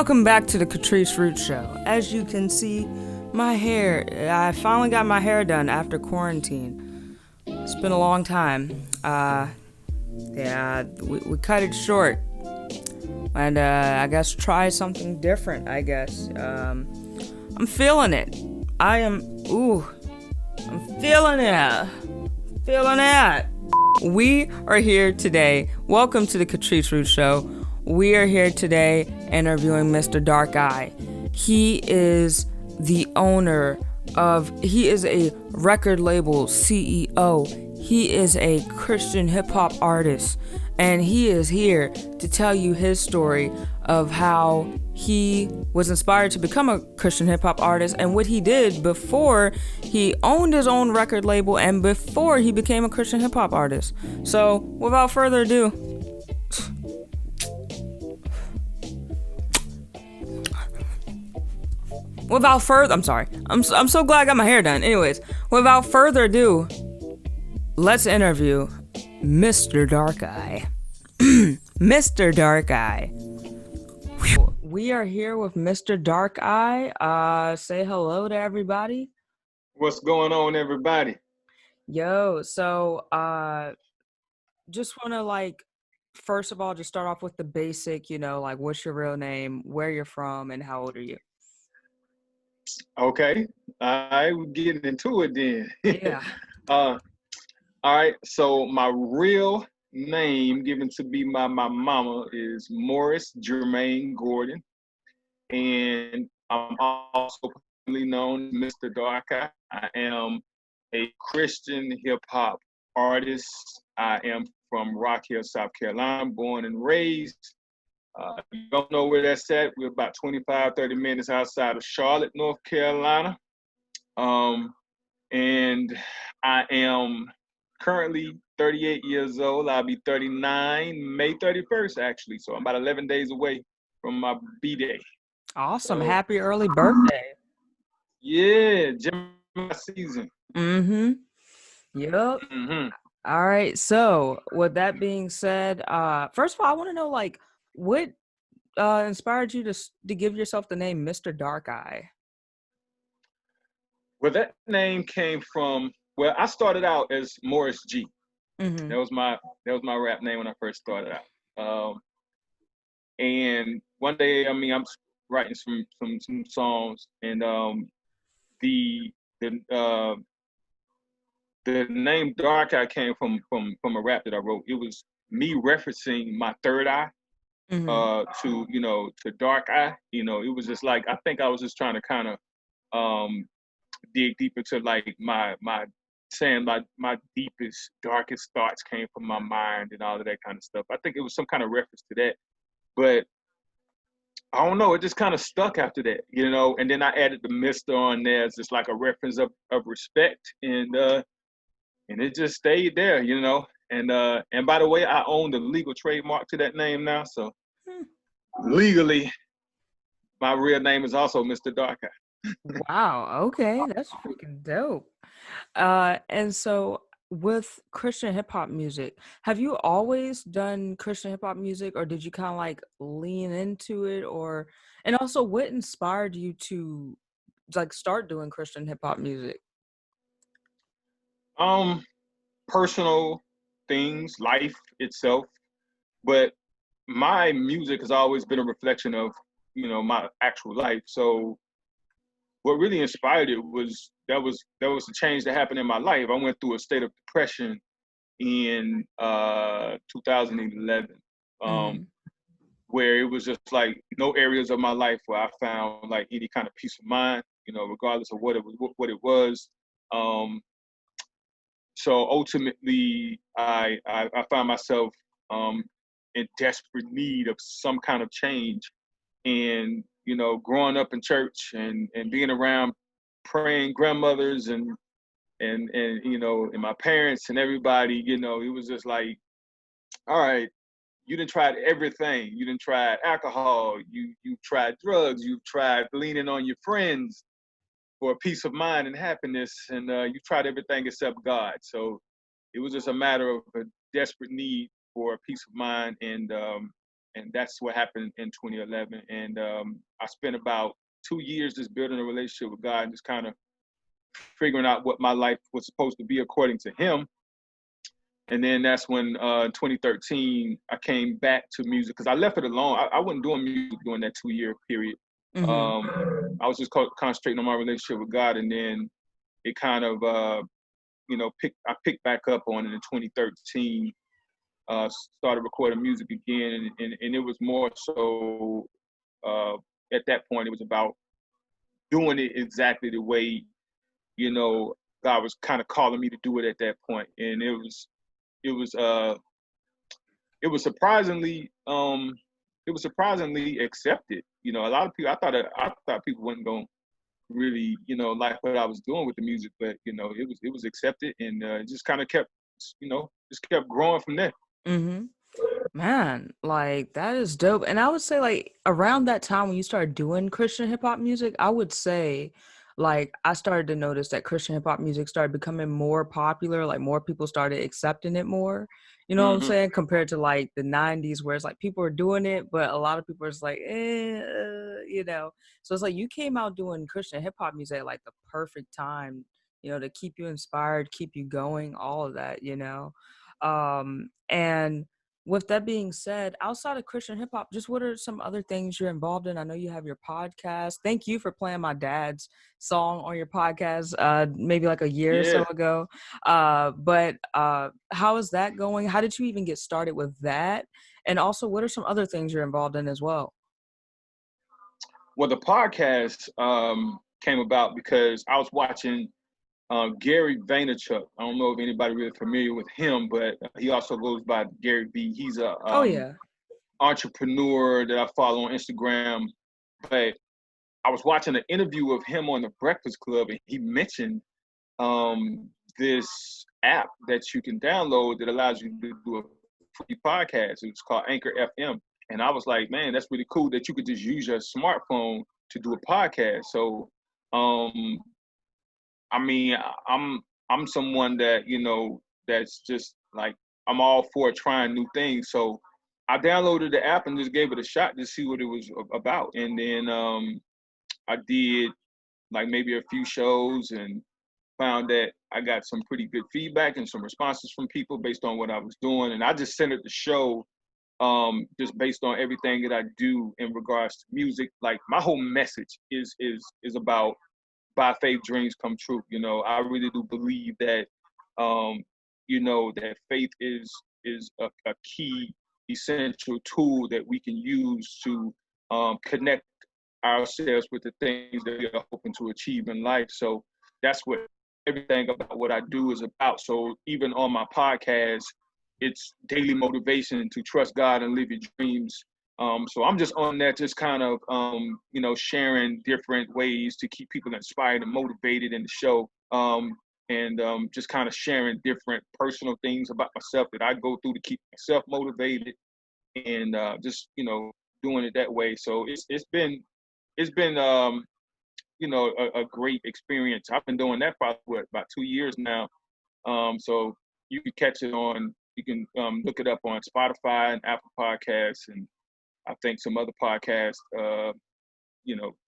Welcome back to the Catrice Root Show. As you can see, I finally got my hair done after quarantine. It's been a long time. We cut it short. And I guess try something different, I guess. I'm feeling it. I'm feeling it. Feeling it. We are here today. Welcome to the Catrice Root Show. We are here today interviewing Mr. Darkeye. He is the owner he is a record label CEO. He is a Christian hip hop artist. And he is here to tell you his story of how he was inspired to become a Christian hip hop artist and what he did before he owned his own record label and before he became a Christian hip hop artist. So, without further ado, I'm so glad I got my hair done. Anyways, without further ado, let's interview Mr. Darkeye. Mr. Darkeye. We are here with Mr. Darkeye. Say hello to everybody. What's going on, everybody? Yo, so just want to first of all, just start off with the basic, what's your real name, where you're from, and how old are you? Okay, we're getting into it then. Yeah. All right, so my real name given to be my mama is Morris Jermaine Gordon, and I'm also commonly known as Mr. Darkeye. I am a Christian hip hop artist. I am from Rock Hill, South Carolina, born and raised. You don't know where that's at. We're about 25, 30 minutes outside of Charlotte, North Carolina. And I am currently 38 years old. I'll be 39 May 31st, actually. So I'm about 11 days away from my B-Day. Awesome. So, happy early birthday. Yeah, Gemini season. Mm-hmm. Yep. Mm-hmm. All right. So with that being said, first of all, I want to know, what inspired you to give yourself the name Mr. Darkeye? Well, that name came from, I started out as Morris G. Mm-hmm. That was my rap name when I first started out. And one day, I'm writing some songs, and the name Darkeye came from a rap that I wrote. It was me referencing my third eye. To dark eye. It was just I think I was just trying to kind of dig deep into my deepest, darkest thoughts came from my mind and all of that kind of stuff. I think it was some kind of reference to that. But I don't know, it just kind of stuck after that, and then I added the Mista on there as just like a reference of respect, and it just stayed there, and by the way, I own the legal trademark to that name now, so legally, my real name is also Mr. Darkeye. Wow. Okay, that's freaking dope. And so with Christian hip hop music, have you always done Christian hip hop music, or did you kind of lean into it, and also what inspired you to start doing Christian hip hop music? Personal things, life itself, but my music has always been a reflection of, my actual life. So what really inspired it was a change that happened in my life. I went through a state of depression in 2011, where it was just no areas of my life where I found any kind of peace of mind, regardless of what it was. So ultimately, I found myself in desperate need of some kind of change, and growing up in church and being around praying grandmothers and my parents and everybody, it was just all right, you done tried everything. You done tried alcohol. You tried drugs. You've tried leaning on your friends for peace of mind and happiness, and you tried everything except God. So it was just a matter of a desperate need for peace of mind, and and that's what happened in 2011. And I spent about 2 years just building a relationship with God and just kind of figuring out what my life was supposed to be according to Him. And then that's when 2013 I came back to music because I left it alone. I wasn't doing music during that 2 year period. I was just concentrating on my relationship with God, and then it kind of I picked back up on it in 2013. Started recording music again, and it was more so at that point it was about doing it exactly the way God was kind of calling me to do it at that point, and it was surprisingly accepted. A lot of people, I thought people wasn't going to really like what I was doing with the music, but it was accepted, and it just kind of kept growing from there. Man, like that is dope. And I would say like around that time when you started doing Christian hip hop music, I would say like I started to notice that Christian hip hop music started becoming more popular, like more people started accepting it more. You know what I'm saying? Compared to like the 90s where it's like people are doing it, but a lot of people are just like, So it's like you came out doing Christian hip hop music at like the perfect time, to keep you inspired, keep you going, all of that. And with that being said, outside of Christian hip hop, just what are some other things you're involved in? I know you have your podcast. Thank you for playing my dad's song on your podcast, maybe like a year or so ago. But how is that going? How did you even get started with that? And also, what are some other things you're involved in as well? Well, the podcast came about because I was watching Gary Vaynerchuk. I don't know if anybody really familiar with him, but he also goes by Gary V. He's a entrepreneur that I follow on Instagram. But I was watching an interview of him on the Breakfast Club, and he mentioned this app that you can download that allows you to do a free podcast. It's called Anchor FM. And I was like, man, that's really cool that you could just use your smartphone to do a podcast. So, I mean, I'm someone that, that's just like, I'm all for trying new things. So I downloaded the app and just gave it a shot to see what it was about. And then I did like maybe a few shows and found that I got some pretty good feedback and some responses from people based on what I was doing. And I just centered the show just based on everything that I do in regards to music. Like my whole message is about by faith dreams come true. I really do believe that that faith is a key essential tool that we can use to connect ourselves with the things that we are hoping to achieve in life. So that's what everything about what I do is about. So even on my podcast, it's daily motivation to trust God and live your dreams. So I'm just on that, just kind of, sharing different ways to keep people inspired and motivated in the show. And just kind of sharing different personal things about myself that I go through to keep myself motivated, and just doing it that way. So it's been a great experience. I've been doing that for about 2 years now. So you can catch it on. You can look it up on Spotify and Apple Podcasts, and I think some other podcast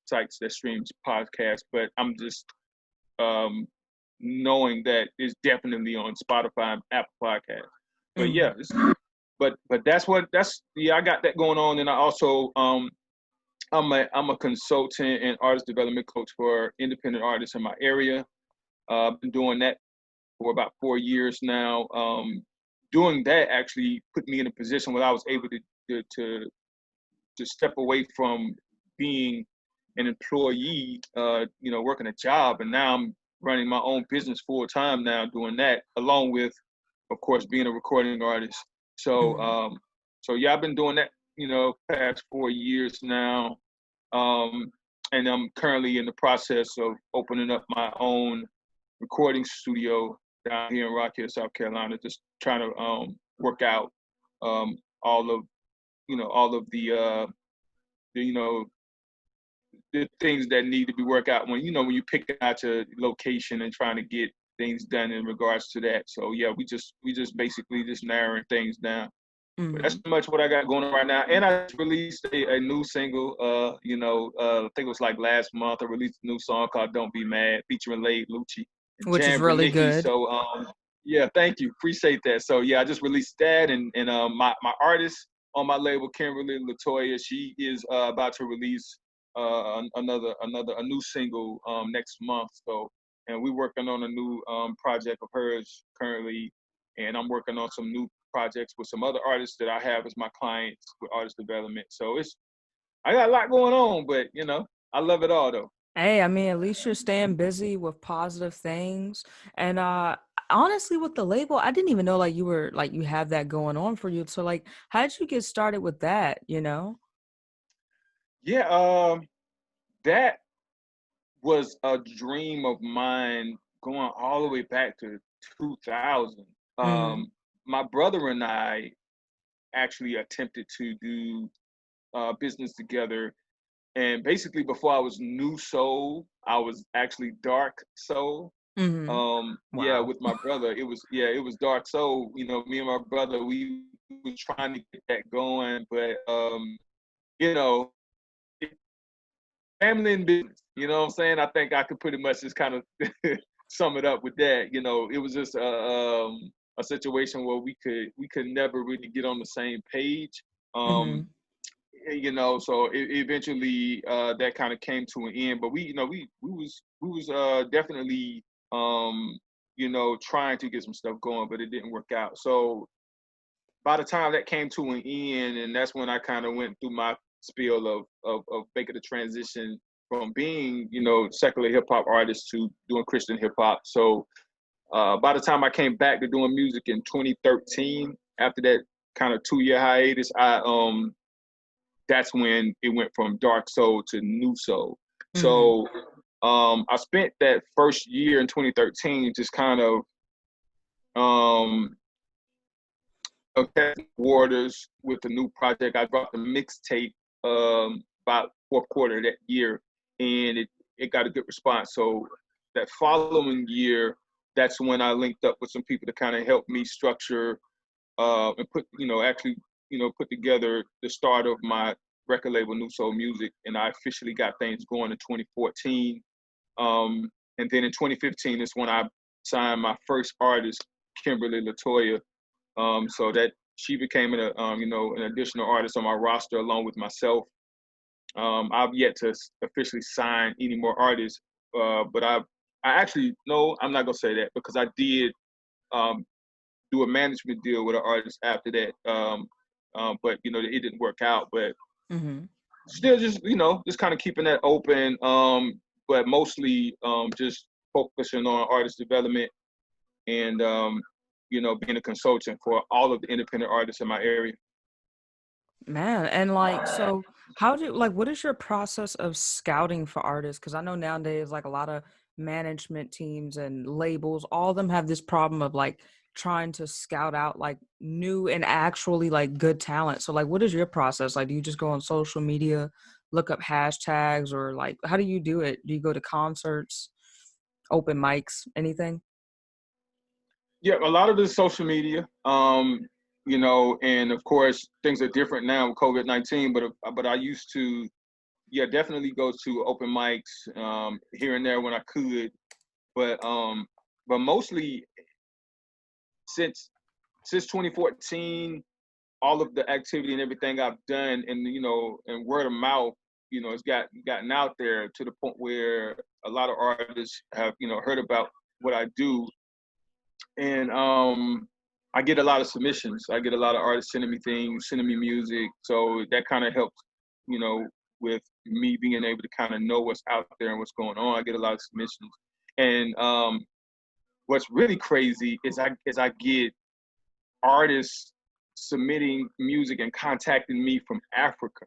sites that streams podcasts. But I'm just knowing that it's definitely on Spotify and Apple Podcasts. But yeah, but I got that going on, and I also I'm a consultant and artist development coach for independent artists in my area. I've been doing that for about 4 years now. Doing that actually put me in a position where I was able to step away from being an employee, working a job, and now I'm running my own business full time now, doing that along with, of course, being a recording artist. So, yeah, I've been doing that, past 4 years now, and I'm currently in the process of opening up my own recording studio down here in Rock Hill, South Carolina, just trying to work out all of the the things that need to be worked out when you pick out your location and trying to get things done in regards to that. So yeah, we just basically just narrowing things down. But that's Mm-hmm. pretty much what I got going on right now. And I just released a new single. I think it was like last month. I released a new song called "Don't Be Mad," featuring Lade Lucci and Which is Jan really Bernicki. good. So yeah, thank you, appreciate that. So yeah, I just released that, and my artist on my label, Kimberly Latoya, she is about to release a new single next month. So, and we're working on a new project of hers currently, and I'm working on some new projects with some other artists that I have as my clients with artist development. So I got a lot going on, but I love it all though. Hey, I mean, at least you're staying busy with positive things. And honestly, with the label, I didn't even know like you were like you have that going on for you. So like, how did you get started with that, you know? Yeah, that was a dream of mine going all the way back to 2000. Mm-hmm. My brother and I actually attempted to do business together. And basically, before I was New Soul, I was actually Dark Soul. Mm-hmm. Yeah, Wow. with my brother, it was Dark Soul. Me and my brother, we was trying to get that going, but you know, family and business. You know what I'm saying? I think I could pretty much just kind of sum it up with that. It was just a situation where we could never really get on the same page. Um, Mm-hmm. so eventually that kind of came to an end. But we was definitely trying to get some stuff going, but it didn't work out. So by the time that came to an end, and that's when I kind of went through my spiel of making the transition from being, secular hip hop artist to doing Christian hip hop. So by the time I came back to doing music in 2013, after that kind of 2 year hiatus, that's when it went from dark soul to new soul. Mm-hmm. So I spent that first year in 2013 just kind of um, testing waters with the new project. I dropped a mixtape about fourth quarter of that year, and it got a good response. So that following year, that's when I linked up with some people to kind of help me structure and put together the start of my record label, New Soul Music, and I officially got things going in 2014. And then in 2015 is when I signed my first artist, Kimberly Latoya. So that she became an additional artist on my roster along with myself. I've yet to officially sign any more artists, but I actually no, I'm not gonna say that because I did um, do a management deal with an artist after that. But it didn't work out. But Mm-hmm. still, just kind of keeping that open. But mostly just focusing on artist development and being a consultant for all of the independent artists in my area. Man, and like, so how do like what is your process of scouting for artists? Because I know nowadays, like a lot of management teams and labels, all of them have this problem of like trying to scout out like new and actually like good talent. So like what is your process? Like do you just go on social media, look up hashtags, or like how do you do it? Do you go to concerts, open mics, anything? Yeah, a lot of it is social media. And of course things are different now with COVID-19. But I used to, yeah, definitely go to open mics here and there when I could. But mostly since 2014, all of the activity and everything I've done, and word of mouth, it's gotten out there to the point where a lot of artists have heard about what I do, and I get a lot of submissions. I get a lot of artists sending me things, sending me music, so that kind of helps, with me being able to kind of know what's out there and what's going on. I get a lot of submissions, and what's really crazy is I get artists submitting music and contacting me from Africa.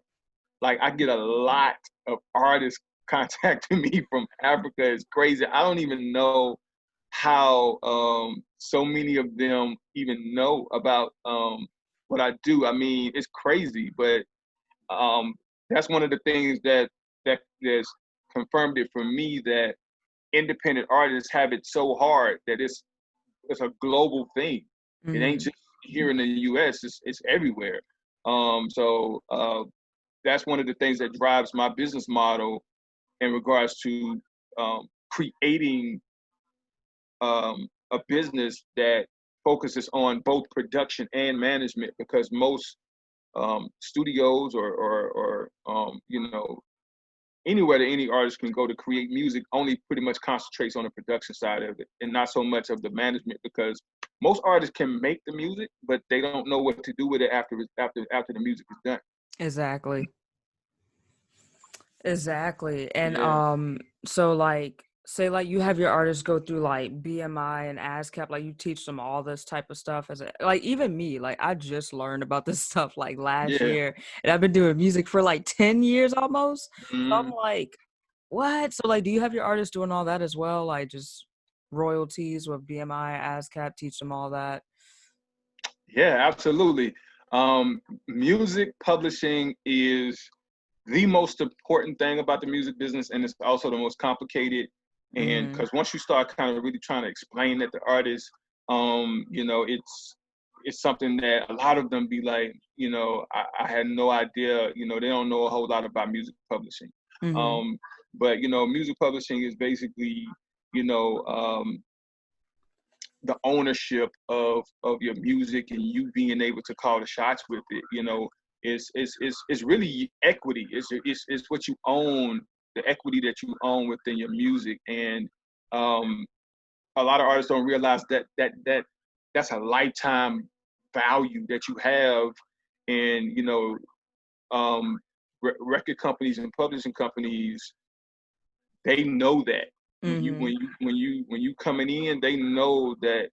Like I get a lot of artists contacting me from Africa. It's crazy. I don't even know how so many of them even know about what I do. I mean, it's crazy, but that's one of the things that's confirmed it for me that independent artists have it so hard that it's a global thing. It ain't Mm-hmm. just here in the U.S. It's everywhere. So that's one of the things that drives my business model in regards to creating a business that focuses on both production and management, because most studios or anywhere that any artist can go to create music only pretty much concentrates on the production side of it and not so much of the management, because most artists can make the music, but they don't know what to do with it after the music is done. Exactly. Exactly. And Yeah. so like say like you have your artists go through like BMI and ASCAP, like you teach them all this type of stuff as a, like even me, like I just learned about this stuff like last Yeah. year and I've been doing music for like 10 years almost. So I'm Mhm. like, what? So like do you have your artists doing all that as well? Like just royalties with BMI, ASCAP, teach them all that? Yeah, absolutely. Music publishing is the most important thing about the music business, and it's also the most complicated. And Mm-hmm. because once you start kind of really trying to explain that to artists, it's something that a lot of them be like, I had no idea. They don't know a whole lot about music publishing. Mm-hmm. Um, but music publishing is basically, you know, um, the ownership of your music and you being able to call the shots with it. It's really equity. It's what you own, the equity that you own within your music. And um a lot of artists don't realize that's a lifetime value that you have. And record companies and publishing companies, they know that Mm-hmm. when you coming in, they know that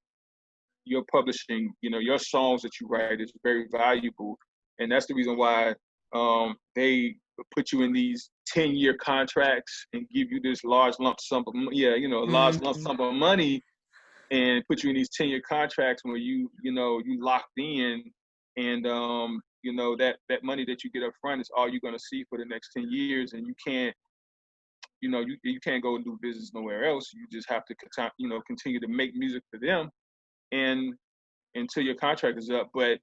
your publishing, your songs that you write is very valuable. And that's the reason why they put you in these 10-year contracts and give you this large lump sum of a large lump Mm-hmm. sum of money, and put you in these 10-year contracts where you locked in. And that money that you get up front is all you're going to see for the next 10 years. And you can't go and do business nowhere else. You just have to continue to make music for them, and until your contract is up. But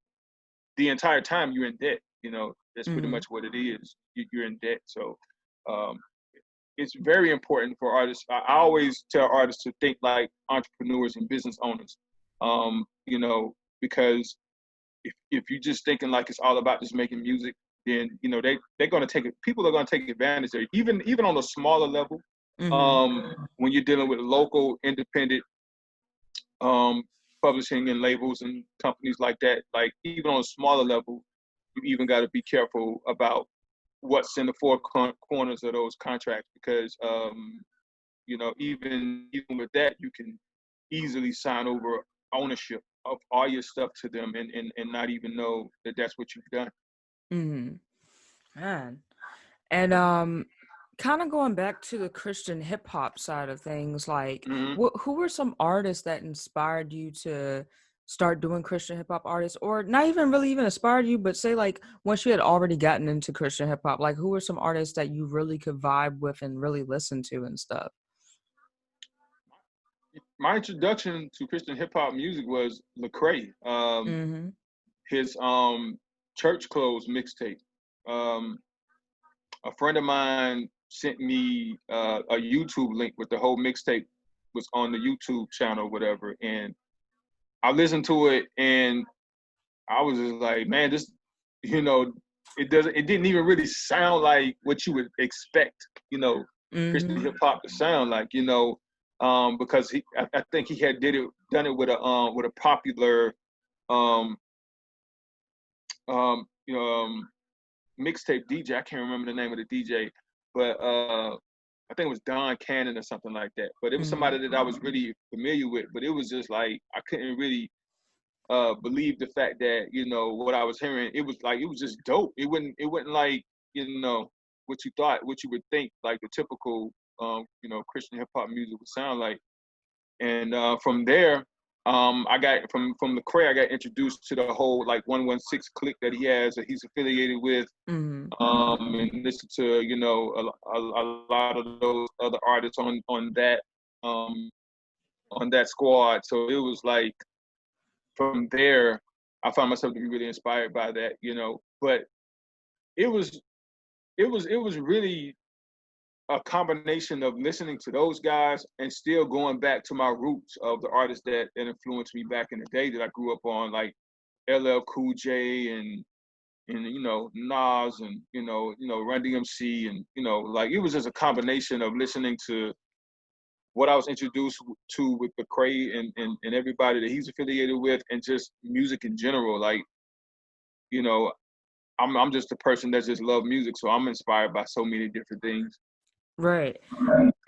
the entire time you're in debt. That's pretty Mm-hmm. much what it is. You're in debt. So um, it's very important for artists. I always tell artists to think like entrepreneurs and business owners. Because if you're just thinking like it's all about just making music, then they're going to take it. People are going to take advantage of it, even on a smaller level. Mm-hmm. When you're dealing with local independent um, publishing and labels and companies like that, like even on a smaller level, you even got to be careful about what's in the four corners of those contracts, because even with that, you can easily sign over ownership of all your stuff to them, and not even know that that's what you've done. Mm-hmm. Man. And kind of going back to the Christian hip hop side of things, like Mm-hmm. who were some artists that inspired you to start doing Christian hip hop artists, or not even really even inspired you, but say like once you had already gotten into Christian hip hop, like who were some artists that you really could vibe with and really listen to and stuff? My introduction to Christian hip hop music was Lecrae. Mm-hmm. His church clothes mixtape. Um, a friend of mine sent me a YouTube link with the whole mixtape was on the YouTube channel, whatever, and I listened to it, and I was just like, man, this, you know, it didn't even really sound like what you would expect, Christian Mm-hmm. hip hop to sound like, because I think he had done it with a popular um, um, you know, um, mixtape DJ. I can't remember the name of the DJ, but I think it was Don Cannon or something like that. But it was Mm-hmm. somebody that I was really familiar with. But it was just like I couldn't really believe the fact that what I was hearing. It was just dope. It wasn't like what you thought, what you would think like the typical Christian hip hop music would sound like. And from there, I got from Lecrae, I got introduced to the whole like 116 clique that he has, that he's affiliated with, Mm-hmm. and listen to a lot of those other artists um, on that squad. So it was like from there. I found myself to be really inspired by that, but it was it was really a combination of listening to those guys and still going back to my roots of the artists that influenced me back in the day that I grew up on, like LL Cool J and Nas and Run DMC, and like it was just a combination of listening to what I was introduced to with the Cray and everybody that he's affiliated with, and just music in general. Like, you know, I'm just a person that just love music, so I'm inspired by so many different things. Right.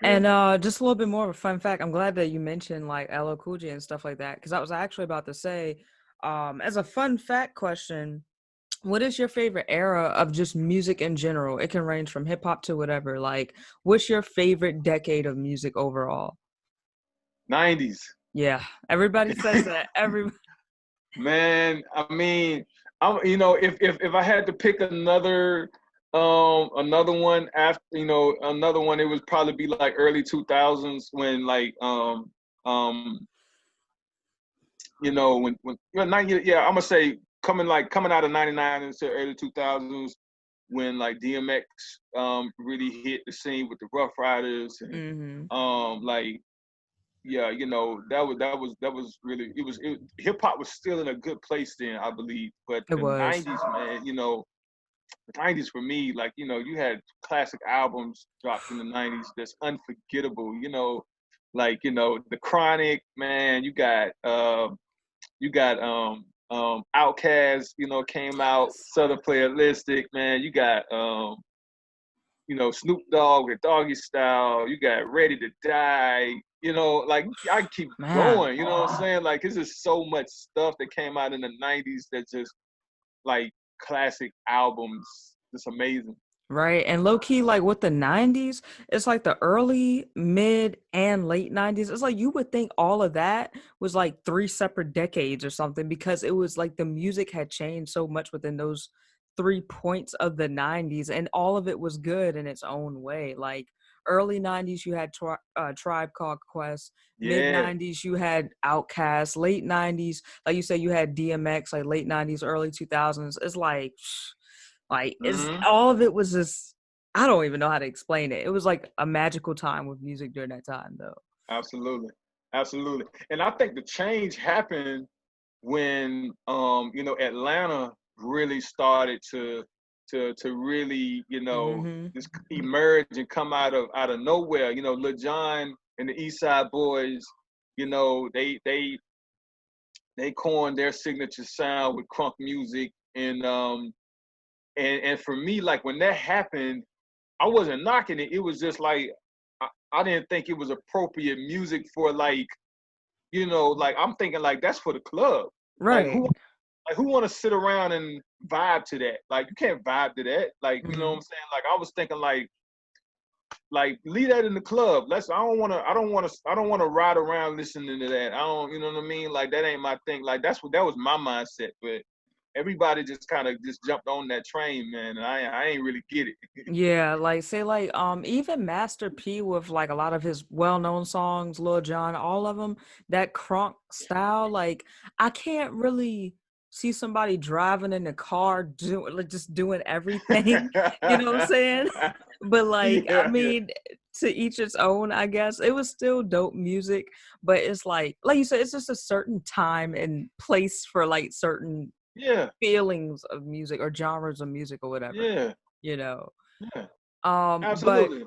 Yeah. And just a little bit more of a fun fact. I'm glad that you mentioned like LL Cool J and stuff like that, because I was actually about to say, as a fun fact question, what is your favorite era of just music in general? It can range from hip hop to whatever. Like, what's your favorite decade of music overall? 90s. Yeah, everybody says that. Man, I mean, if I had to pick another one after, another one, it would probably be like early 2000s when like when well, 90, yeah, I'm gonna say coming out of 99 into early 2000s, when like DMX really hit the scene with the Rough Riders, and Mm-hmm. like, yeah, that was really, hip hop was still in a good place then, I believe. But It the was. 90s, man, the 90s for me, like, you had classic albums dropped in the 90s that's unforgettable, like, The Chronic, man, you got Outkast, came out, Southern Playalistic, man, you got Snoop Dogg with Doggy Style. You got Ready to Die. Like, I keep Man. going. You know what I'm saying? Like, there's just so much stuff that came out in the '90s that just like classic albums. Just amazing. Right. And low key, like with the 90s, it's like the early, mid, and late 90s. It's like you would think all of that was like three separate decades or something, because it was like the music had changed so much within those 3 points of the 90s, and all of it was good in its own way. Like early 90s, you had Tribe Called Quest, mid Yeah. 90s, you had Outkast, late 90s, like you said, you had DMX, like late 90s, early 2000s. It's like it's Hmm. all of it was just, I don't even know how to explain it. It was like a magical time with music during that time though. Absolutely. Absolutely. And I think the change happened when Atlanta really started to really, Mm-hmm. just emerge and come out of nowhere. Lil Jon and the East Side Boys, they coined their signature sound with crunk music, and for me, like, when that happened, I wasn't knocking it. It was just like, I didn't think it was appropriate music for, like, like, I'm thinking like that's for the club. Like, Right. who want to sit around and vibe to that? Like, you can't vibe to that. Like, you know what Mm-hmm. I'm saying? Like, I was thinking like leave that in the club. I don't want to ride around listening to that. I don't, you know what I mean? Like, that ain't my thing. Like, that was my mindset. But everybody just kind of just jumped on that train, man. And I ain't really get it. Yeah, like say like even Master P with like a lot of his well-known songs, Lil Jon, all of them, that crunk style, like I can't really see somebody driving in the car doing like just doing everything, you know what I'm saying? But like I Yeah, yeah, mean, to each its own, I guess. It was still dope music, but it's like you said, it's just a certain time and place for like certain yeah, feelings of music or genres of music or whatever, yeah, you know. yeah. But Absolutely.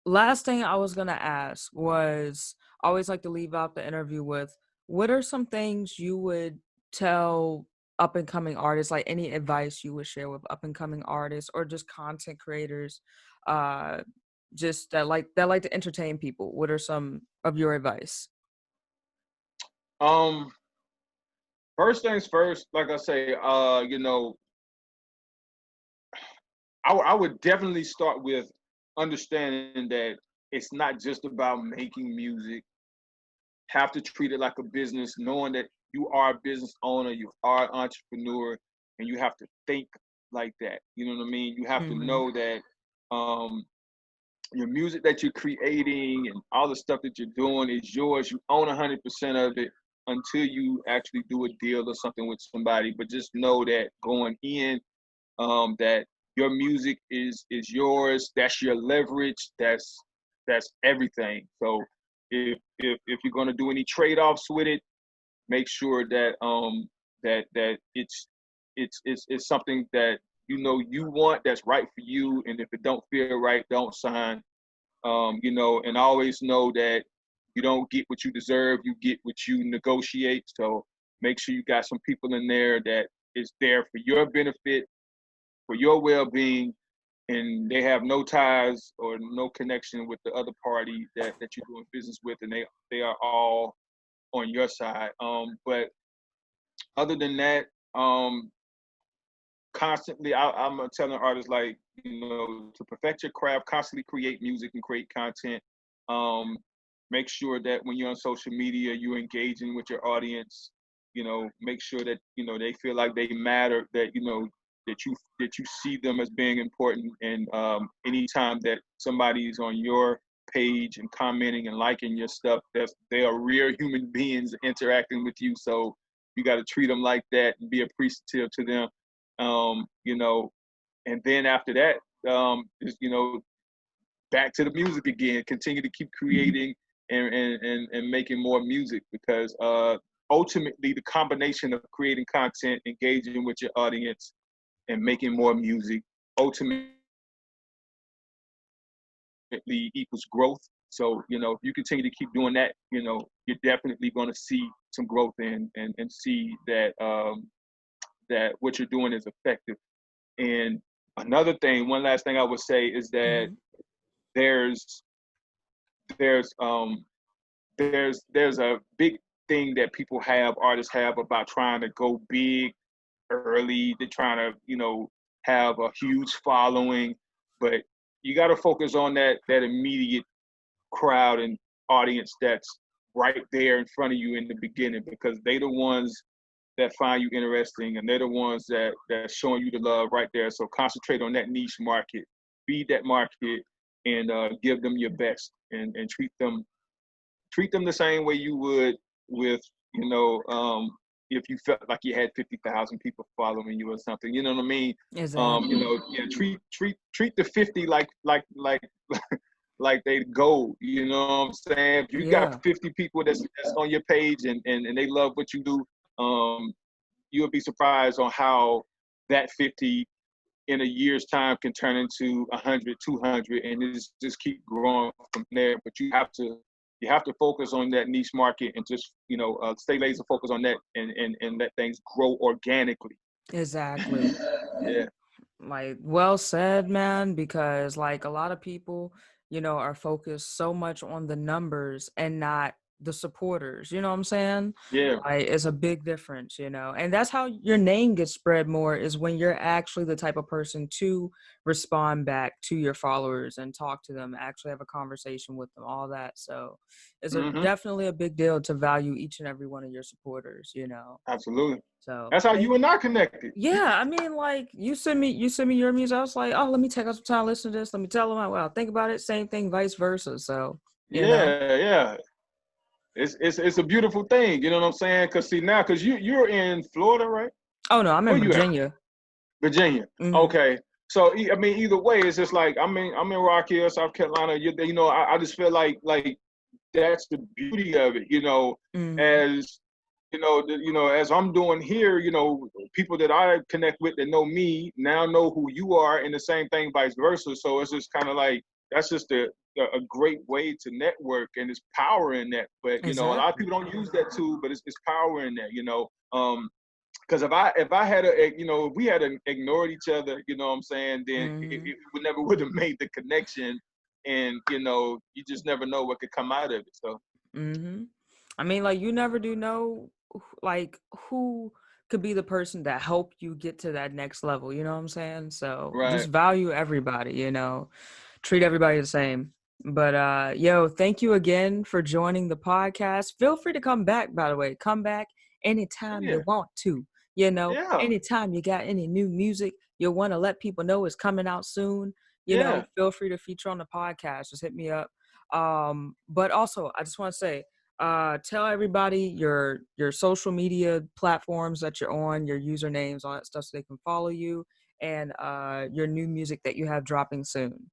last thing I was gonna ask was, I always like to leave out the interview with, what are some things you would tell up and coming artists, like any advice you would share with up and coming artists or just content creators, uh just that like to entertain people. What are some of your advice? Um, First things first, like I say, I would definitely start with understanding that it's not just about making music. Have to treat it like a business, knowing that you are a business owner, you are an entrepreneur, and you have to think like that. You know what I mean? You have to Mm-hmm. know that um, your music that you're creating and all the stuff that you're doing is yours. You own 100% of it. until you actually do a deal or something with somebody. But just know that going in, that your music is yours. That's your leverage. That's everything. So if you're gonna do any trade offs with it, make sure that that it's something that you want, that's right for you. And if it don't feel right, don't sign. And always know that you don't get what you deserve, you get what you negotiate. So make sure you got some people in there that is there for your benefit, for your well-being, and they have no ties or no connection with the other party that you're doing business with, and they are all on your side. But other than that, constantly, I'm telling artists, like, to perfect your craft, constantly create music and create content. Um, Make sure that when you're on social media, you're engaging with your audience. Make sure that they feel like they matter, that that you see them as being important. And anytime that somebody's on your page and commenting and liking your stuff, they are real human beings interacting with you. So you got to treat them like that and be appreciative to them. um, you know, and then after that, is back to the music again. Continue to keep creating and making more music, because ultimately the combination of creating content, engaging with your audience, and making more music ultimately equals growth. So if you continue to keep doing that, you're definitely going to see some growth and see that that what you're doing is effective. And another thing, one last thing I would say is that Mm-hmm. there's there's there's a big thing that artists have, about trying to go big early. They're trying to, have a huge following, but you got to focus on that immediate crowd and audience that's right there in front of you in the beginning, because they the ones that find you interesting, and they're the ones that's showing you the love right there. So concentrate on that niche market, feed that market, and give them your best, and treat them the same way you would with if you felt like you had 50,000 people following you or something. You know what I mean? Exactly. Yeah, treat the 50 like they gold. You know what I'm saying? If you got Yeah. 50 people that's on your page, and they love what you do, you'll be surprised on how that 50 in a year's time can turn into 100, 200, and just keep growing from there. But you have to focus on that niche market, and just stay laser focused on that, and let things grow organically. Exactly. Yeah. Like, well said, man, because like a lot of people, are focused so much on the numbers and not the supporters. You know what I'm saying? Yeah. Like, it's a big difference, and that's how your name gets spread more, is when you're actually the type of person to respond back to your followers and talk to them, actually have a conversation with them, all that. So it's Hmm. definitely a big deal to value each and every one of your supporters. Absolutely. So That's how thank you and I connected. yeah, I mean, like you send me your music. I was like, oh, let me take out some time, listen to this. Let me tell them what I think about it. Same thing, vice versa. So, you know. Yeah, yeah. It's a beautiful thing. You know what I'm saying? Cause see now, cause you're in Florida, right? Oh no, I'm in Where you at? Virginia. Virginia. Hmm. Okay. So I mean, either way, it's just like I'm in Rock Hill, South Carolina. I just feel like that's the beauty of it. Hmm. As as I'm doing here, people that I connect with that know me now know who you are, and the same thing vice versa. So it's just kind of like, that's just a great way to network, and it's power in that. But a lot of Exactly. people don't use that tool, but it's power in that. Because if I had if we had ignored each other, what I'm saying, then Hmm. it would never would have made the connection, and you just never know what could come out of it. So Hmm. I mean, like, you never do know, like, who could be the person that helped you get to that next level. You know what I'm saying? So right, just value everybody. Treat everybody the same. But yo, thank you again for joining the podcast. Feel free to come back, by the way. Come back anytime yeah, you want to. yeah, Anytime you got any new music you want to let people know is coming out soon, yeah. feel free to feature on the podcast. Just hit me up. But also I just want to say Tell everybody your social media platforms that you're on, your usernames, all that stuff, so they can follow you, and your new music that you have dropping soon.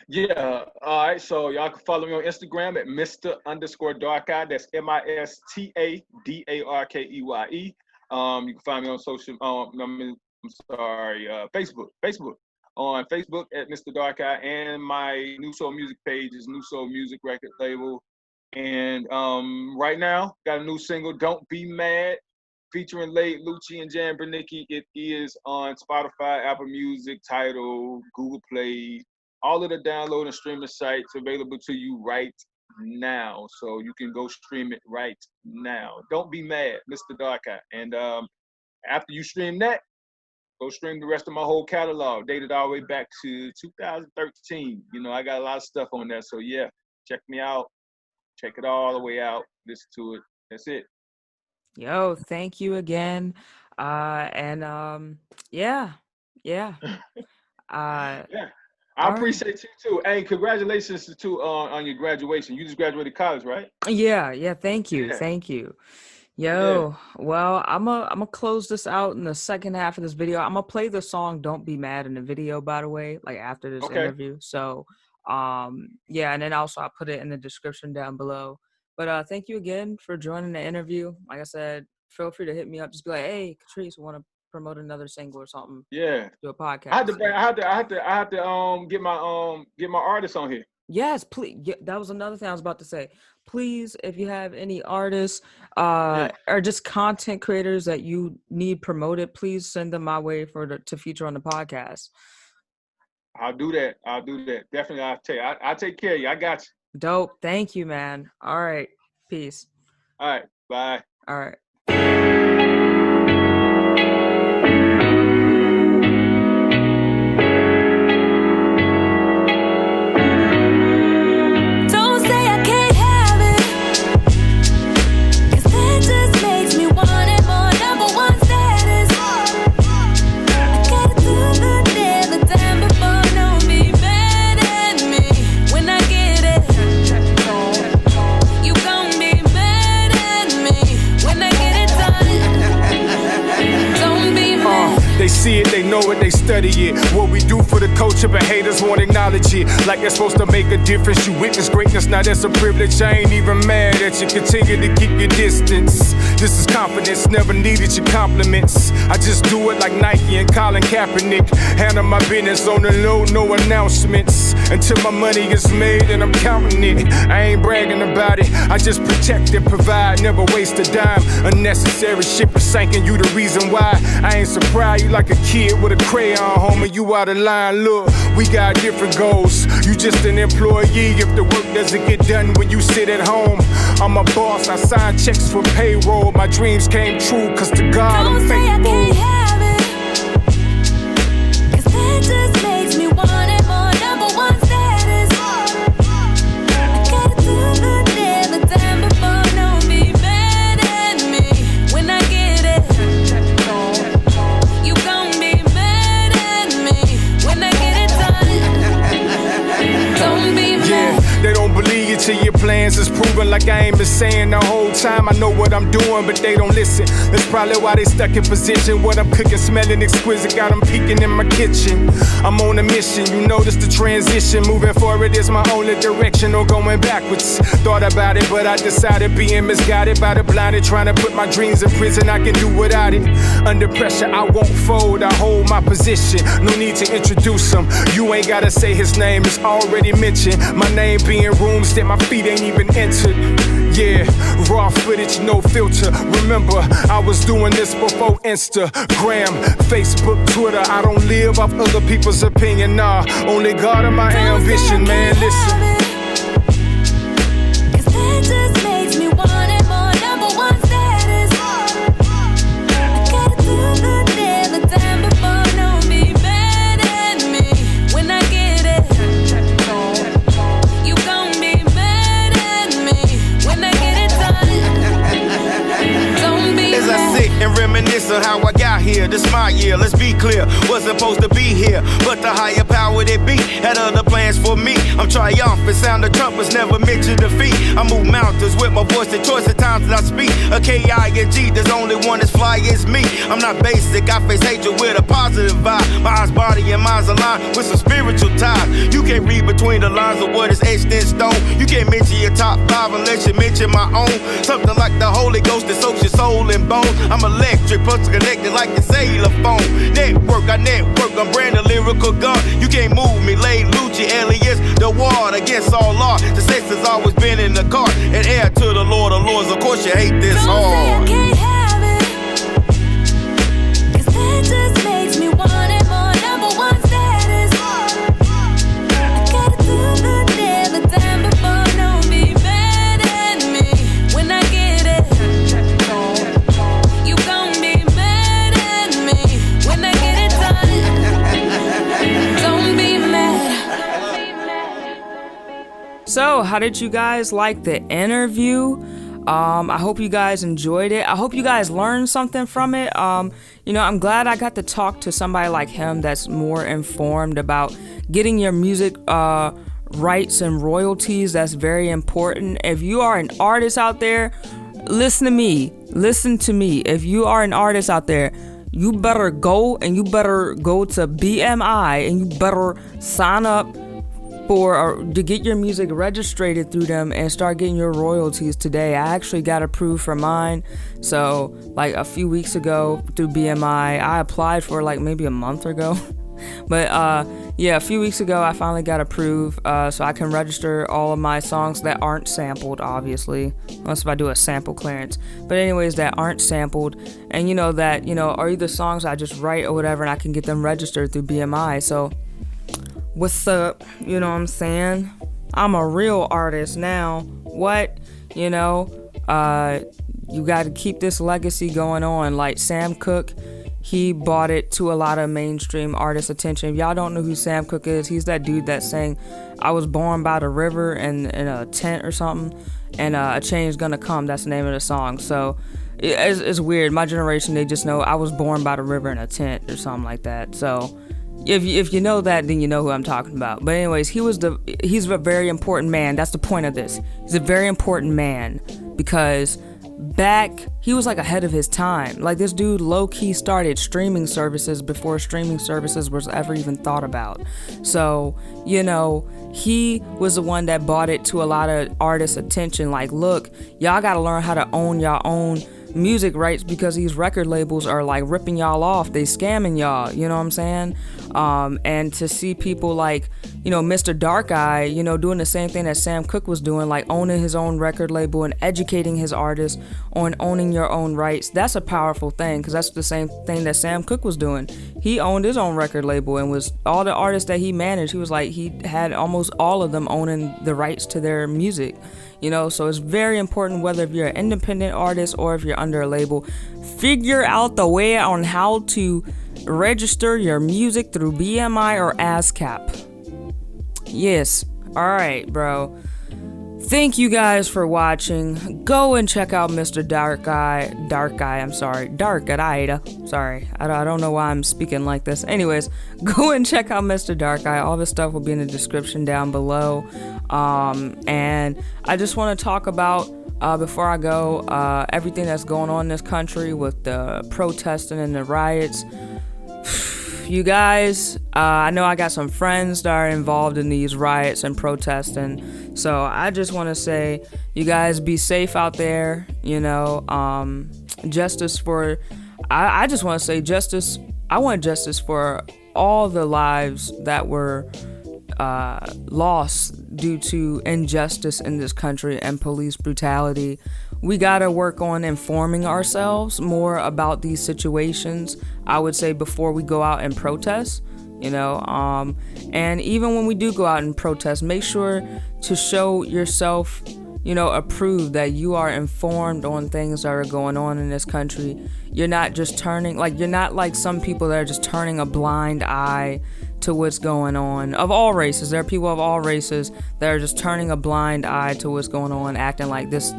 Yeah. All right. So y'all can follow me on Instagram at Mr_Darkeye. That's MISTADARKEYE. You can find me on Facebook. On Facebook at Mr. Darkeye, and my New Soul Music page is New Soul Music record label. And right now, got a new single, "Don't Be Mad," featuring Late Lucci and Jan Bernicki. It is on Spotify, Apple Music, Tidal, Google Play, all of the download and streaming sites available to you right now. So you can go stream it right now. Don't Be Mad, Mr. Darkeye. And after you stream that, go stream the rest of my whole catalog, dated all the way back to 2013. You know, I got a lot of stuff on there. So yeah, check me out. Check it all the way out. Listen to it. That's it. Yo, thank you again. Yeah. Yeah. I appreciate you too. Hey, congratulations to on your graduation. You just graduated college, right? Yeah. Thank you. Yo, well, I'm gonna close this out in the second half of this video. I'm gonna play the song "Don't Be Mad" in the video, by the way, like after this interview. So, yeah, and then also I'll put it in the description down below. But thank you again for joining the interview. Like I said, feel free to hit me up. Just be like, "Hey, Catrice, want to promote another single or something?" Yeah. Do a podcast. I have to get my artists on here. Yes, please. Yeah, that was another thing I was about to say. Please, if you have any artists or just content creators that you need promoted, please send them my way to feature on the podcast. I'll do that. Definitely, I'll take care of you. I got you. Dope. Thank you, man. All right. Peace. All right. Bye. All right. See it, they know it, they study it. What we do for the culture, but haters won't acknowledge it. Like they're supposed to make a difference. You witness greatness, now that's a privilege. I ain't even mad at you. Continue to keep your distance. This is confidence, never needed your compliments. I just do it like Nike and Colin Kaepernick. Handle my business on the low, no announcements. Until my money is made and I'm counting it. I ain't bragging about it, I just protect and provide. Never waste a dime. Unnecessary shit for sinking, you the reason why. I ain't surprised, you like a kid with a crayon, homie, you out of line. Look, we got different goals. You just an employee if the work doesn't get done when you sit at home. I'm a boss, I sign checks for payroll. My dreams came true, cause to God I'm faithful. Don't say I can't have it, cause that just makes me want it more. Number one status, I gotta do the day, the time before. Don't be mad at me when I get it. You gon' be mad at me when I get it done. Don't be mad. Yeah, they don't believe you till your plans is proven. Like I ain't been saying the whole time. I know what I'm doing, but they don't listen. That's probably why they stuck in position. What I'm cooking, smelling exquisite, got them peeking in my kitchen. I'm on a mission, you notice the transition. Moving forward is my only direction, or going backwards. Thought about it, but I decided being misguided by the blinded, trying to put my dreams in prison. I can do without it. Under pressure, I won't fold, I hold my position. No need to introduce him. You ain't gotta say his name, it's already mentioned. My name be in rooms that my feet ain't even entered. Yeah, raw footage, no filter. Remember, I was doing this before Instagram, Facebook, Twitter. I don't live off other people's opinion, nah. Only God and my ambition, man, listen. Cause that just makes me want it more. Number one status, I gotta do the day, the time before. Don't be mad at me when I get it. You gon' be mad at me when I get it done. Don't be mad. As I sit and reminisce of how I got here, this my year, let's be clear. Wasn't supposed to be here, but the higher power that be had other plans for me. I'm triumphant, sound the trumpets never meant to defeat. I move mountains with my K-I-N-G, there's only one as fly as me. I'm not basic, I face hatred with a positive vibe. My eyes, body, and mind's aligned with some spiritual ties. You can't read between the lines of what is etched in stone. You can't mention your top 5 unless you mention my own. Something like the Holy Ghost that soaks your soul and bones. I'm electric, plus connected like your cellular phone. Network, I'm branded lyrical gun. You can't move me, lay Lucci, alias the ward against all law. The sex has always been in the car, and heir to the Lord of Lords. Of course you hate this hard. Don't say I can't have it, 'cause that just makes me want it more. Number one status. I gotta do the never done before. Don't be mad at me when I get it. You gon' be mad at me when I get it done. Don't be mad. So, how did you guys like the interview? I hope you guys enjoyed it. I hope you guys learned something from it. I'm glad I got to talk to somebody like him that's more informed about getting your music rights and royalties. That's very important. If you are an artist out there, listen to me. If you are an artist out there, you better go to BMI and you better sign up to get your music registered through them and start getting your royalties today. I actually got approved for mine. So like a few weeks ago through BMI, I applied for like maybe a month ago. But a few weeks ago I finally got approved, so I can register all of my songs that aren't sampled, obviously, unless if I do a sample clearance. But anyways, that aren't sampled, and are either songs I just write or whatever, and I can get them registered through BMI. So what's up? You know what I'm saying? I'm a real artist now. What? You got to keep this legacy going on. Like Sam Cooke, he brought it to a lot of mainstream artists' attention. If y'all don't know who Sam Cooke is, he's that dude that sang "I Was Born by the River" in a tent or something, and "A Change Gonna Come." That's the name of the song. So it's weird. My generation, they just know "I was born by the river in a tent" or something like that. So if you know that, then you know who I'm talking about. But anyways, he's a very important man. That's the point of this. He's a very important man because he was like ahead of his time. Like this dude low-key started streaming services before streaming services was ever even thought about. So, he was the one that brought it to a lot of artists' attention. Like, look, y'all gotta learn how to own your own music rights because these record labels are like ripping y'all off. They scamming y'all, you know what I'm saying? And to see people like, Mr. Darkeye, doing the same thing that Sam Cooke was doing, like owning his own record label and educating his artists on owning your own rights. That's a powerful thing because that's the same thing that Sam Cooke was doing. He owned his own record label and was all the artists that he managed. He was like, he had almost all of them owning the rights to their music. So it's very important whether if you're an independent artist or if you're under a label, figure out the way on how to register your music through BMI or ASCAP. Yes. All right, bro. Thank you guys for watching. Go and check out Mr. Darkeye. Sorry, I don't know why I'm speaking like this. Anyways, go and check out Mr. Darkeye. All this stuff will be in the description down below. And I just want to talk about, before I go, everything that's going on in this country with the protesting and the riots. You guys, I know I got some friends that are involved in these riots and protesting, so I just want to say, you guys be safe out there. Justice for, I just want to say justice. I want justice for all the lives that were lost due to injustice in this country and police brutality. We gotta work on informing ourselves more about these situations, I would say, before we go out and protest, and even when we do go out and protest, make sure to show yourself, approved that you are informed on things that are going on in this country. You're not just you're not like some people that are just turning a blind eye to what's going on, of all races. There are people of all races that are just turning a blind eye to what's going on, acting like this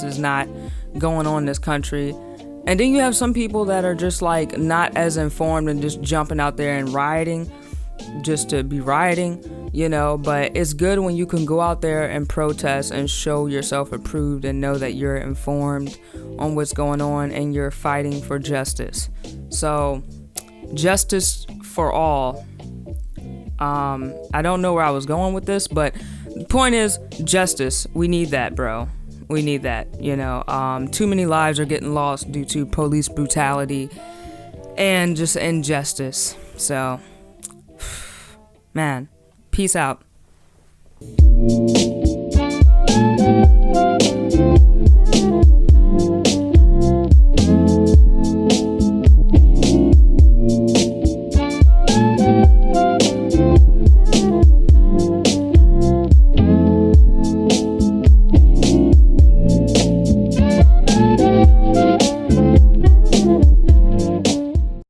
is not going on in this country. And then you have some people that are just like not as informed and just jumping out there and rioting. just to be rioting, you know, but it's good when you can go out there and protest and show yourself approved and know that you're informed on what's going on and you're fighting for justice. So, justice for all. I don't know where I was going with this, but the point is justice. We need that, bro. We need that, you know. Too many lives are getting lost due to police brutality and just injustice. So, man, peace out.